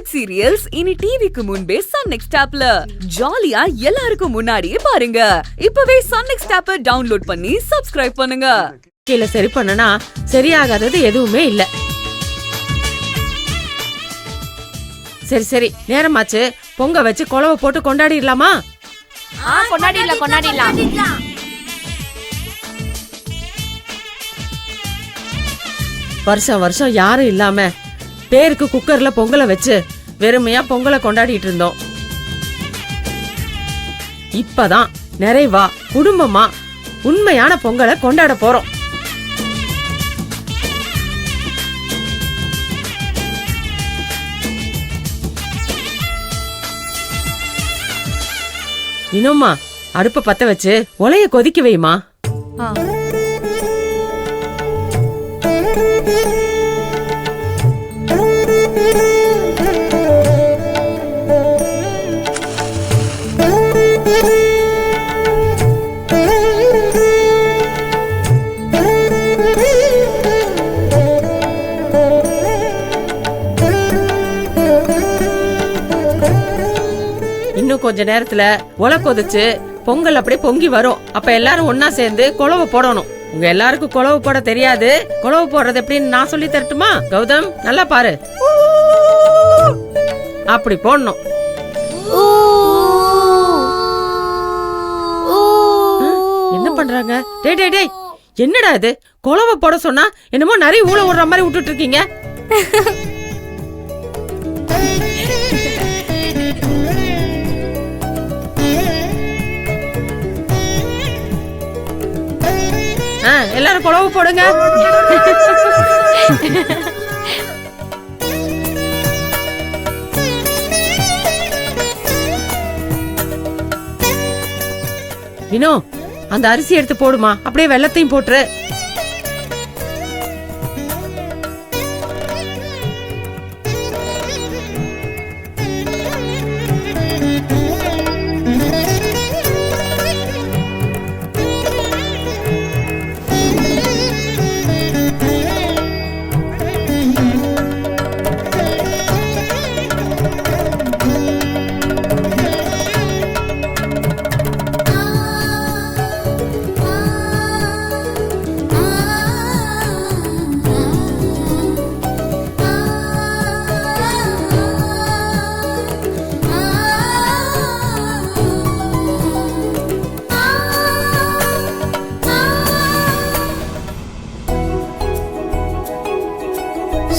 Favourite serials இனி டிவிக்கு முன்பே சன் நெக்ஸ்ட் ஆப்ல ஜாலியா எல்லாருக்கும் முன்னாடியே பாருங்க. இப்பவே சன் நெக்ஸ்ட் ஆப்பை டவுன்லோட் பண்ணி சப்ஸ்கிரைப் பண்ணுங்க. கீழ சரி பண்ணனா சரியாகாதது எதுவுமே இல்ல. சரி சரி நேரமாச்சு, பொங்க வச்சு குழவை போட்டு கொண்டாடிடலாமா? கொண்டாடிடலாம். வருஷம் வருஷம் யாரும் இல்லாம பேருக்கு குக்கர்ல பொங்கலை வச்சு வெறுமையா பொங்கலை கொண்டாடிட்டு இருந்தோம். இப்பதான் நிறைவா குடும்பமா உண்மையான பொங்கலை கொண்டாட போறோம். இன்னும்மா அடுப்ப பத்த வச்சு உலைய கொதிக்க வைமா. இன்னும் கொஞ்ச நேரத்துல உலை கொதிச்சு பொங்கல் அப்படியே பொங்கி வரும். அப்ப எல்லாரும் ஒன்னா சேர்ந்து குழவை போடணும். உங்க எல்லாருக்கும் குழவு போட தெரியாது. குழவு போடுறது எப்படின்னு நான் சொல்லி தரட்டுமா? கௌதம் நல்லா பாரு, அப்படி போடணும். என்ன பண்றாங்க? டேய் டேய் டேய், என்னடா இது? குழவை போட சொன்னா என்னமோ நிறைய ஊழ விடுற மாதிரி விட்டுட்டு இருக்கீங்க. எல்லாரும் குழவு போடுங்க. வினோ அந்த அரிசி எடுத்து போடுமா, அப்படியே வெல்லத்தையும் போட்டுரு.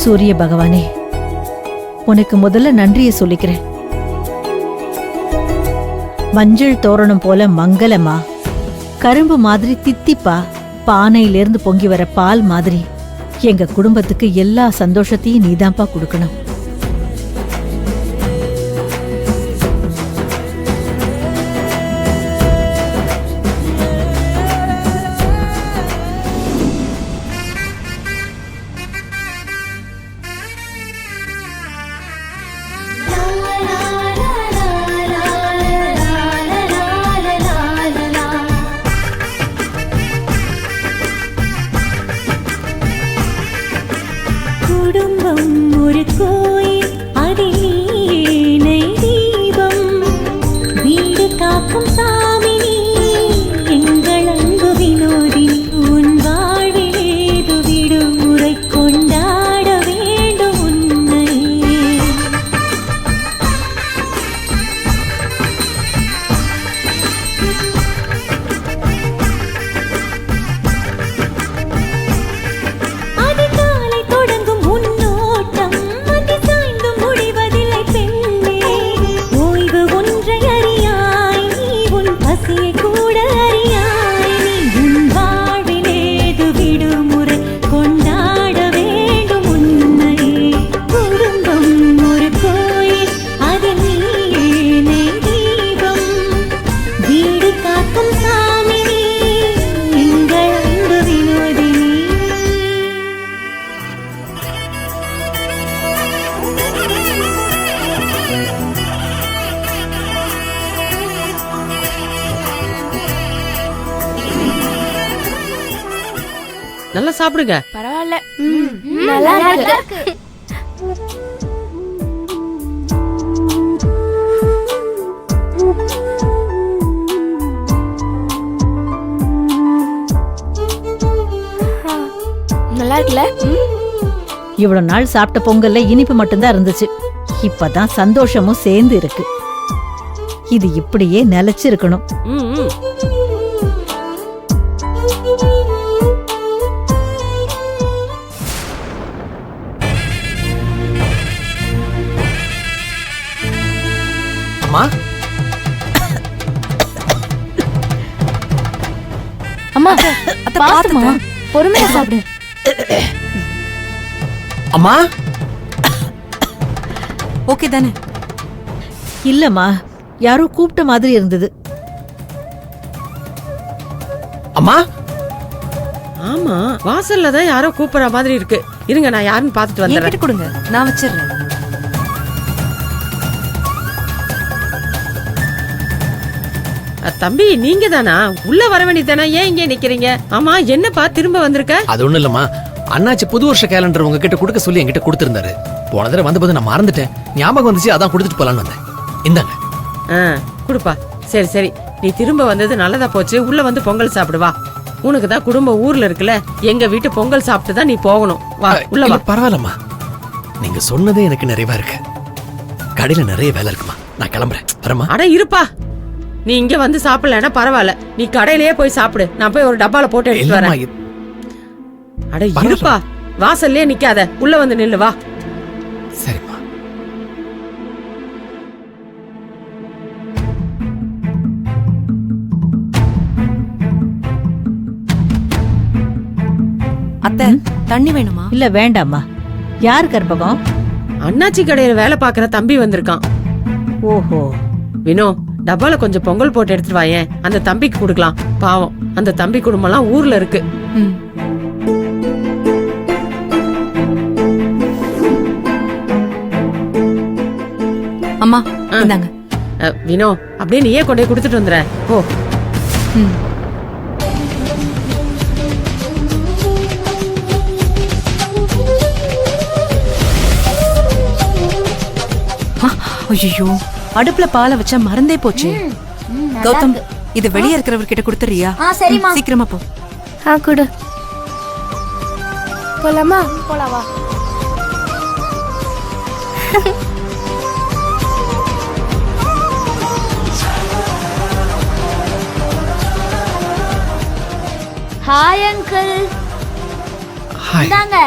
சூரிய பகவானே, உனக்கு முதல்ல நன்றியை சொல்லிக்கிறேன். மஞ்சள் தோரணம் போல மங்களமா, கரும்பு மாதிரி தித்திப்பா, பானையிலிருந்து பொங்கி வர பால் மாதிரி எங்க குடும்பத்துக்கு எல்லா சந்தோஷத்தையும் நீதான்ப்பா கொடுக்கணும். குடும்பம் ஒரு கோயில், அதில் நெய் தீபம், வீடு காக்கும் சாமி எங்கள் அன்பு வினோதி. உன் வாழ்வில் ஏது விடுமுறை கொண்டாட வேண்டும் உன்னை. நல்லா சாப்பிடுங்க. பரவாயில்ல, நல்லா இருக்கு. இருக்குல்ல. இவ்வளவு நாள் சாப்பிட்ட பொங்கல்ல இனிப்பு மட்டும்தான் இருந்துச்சு. இப்பதான் சந்தோஷமும் சேர்ந்து இருக்கு. இது இப்படியே நிலைச்சிருக்கணும். ம், ம். அம்மா அம்மா பாத்துமா, பொறுமையா சாப்பிடு. அம்மா ஓகே தானே? இல்லம்மா, யாரோ கூப்பிட்ட மாதிரி இருந்தது. அம்மா ஆமா, வாசல்ல தான் யாரோ கூப்பிடுற மாதிரி இருக்கு. இருங்க, நான் யாருன்னு பாத்துட்டு வந்துடுறேன். கொடுங்க, நான் வச்சிடுறேன். தம்பி, நீங்க தானா? உள்ள வர வேண்டியதானே, ஏன் இங்கே நிக்கிறீங்க? ஆமா, என்னப்பா திரும்ப வந்திருக்க? அது ஒண்ணும் இல்லம்மா, அண்ணாச்சி புது வருஷ கேலண்டர் உங்ககிட்ட கொடுக்க சொல்லி என்கிட்ட கொடுத்திருந்தாரு. போன தடவை வந்தபோது நான் மறந்துட்டேன், ஞாபகம் வந்துச்சு, அதான் கொடுத்துட்டு போலான்னு வந்தேன். இந்தாங்க. குடுப்பா. சரி சரி, நீ திரும்ப வந்தது நல்லதா போச்சு. உள்ள வந்து பொங்கல் சாப்பிடுவா. உனக்கு தான் குடும்ப ஊர்ல இருக்குல்ல, எங்க வீட்டு பொங்கல் சாப்பிட்டு தான் நீ போகணும். வா, உள்ள வா. இல்ல, பரவாயில்லம்மா, நீங்க சொன்னதே எனக்கு நிறைவா இருக்கு. கடையில நிறைய வேலை இருக்குமா, நான் கிளம்புறேன். வரமா? அட இருப்பா, நீ இங்க வந்து சாப்பிடலன்னா பரவாயில்ல, நீ கடையிலேயே போய் சாப்பிடு. நான் போய் ஒரு டப்பால போட்டு எடுத்து இல்லம்மா, வரேன். அட இருப்பா, வாசல்லே நிக்காத, உள்ள வந்து நில்லு. வா. சரிம்மா. அத்தை, தண்ணி வேணுமா? இல்ல வேண்டாம்மா. யார் கற்பகம்? அண்ணாச்சி கடையில வேலை பாக்குற தம்பி வந்திருக்கான். ஓஹோ, வினோ, டப்பால கொஞ்சம் பொங்கல் போட்டு எடுத்துட்டு வாயேன், அந்த தம்பிக்கு கொடுக்கலாம். பாவம், அந்த தம்பி குடும்பம்லாம் ஊர்ல இருக்கு. ம். அம்மா, இந்தாங்க. வினோ, அப்படியே நீயே கொண்டே கொடுத்துட்டு வந்துற. ஓ. ம். ஐயோ, அடுப்புல பாலை வச்சா மறந்தே போச்சு. கௌதம், இது வெளியே இருக்கிறவர்கிட்ட கொடுத்துறியா? சரிம்மா. சீக்கிரமா போ. குடு. போலாமா? போலாவா? Hi uncle. ஹாய். இந்தாங்க.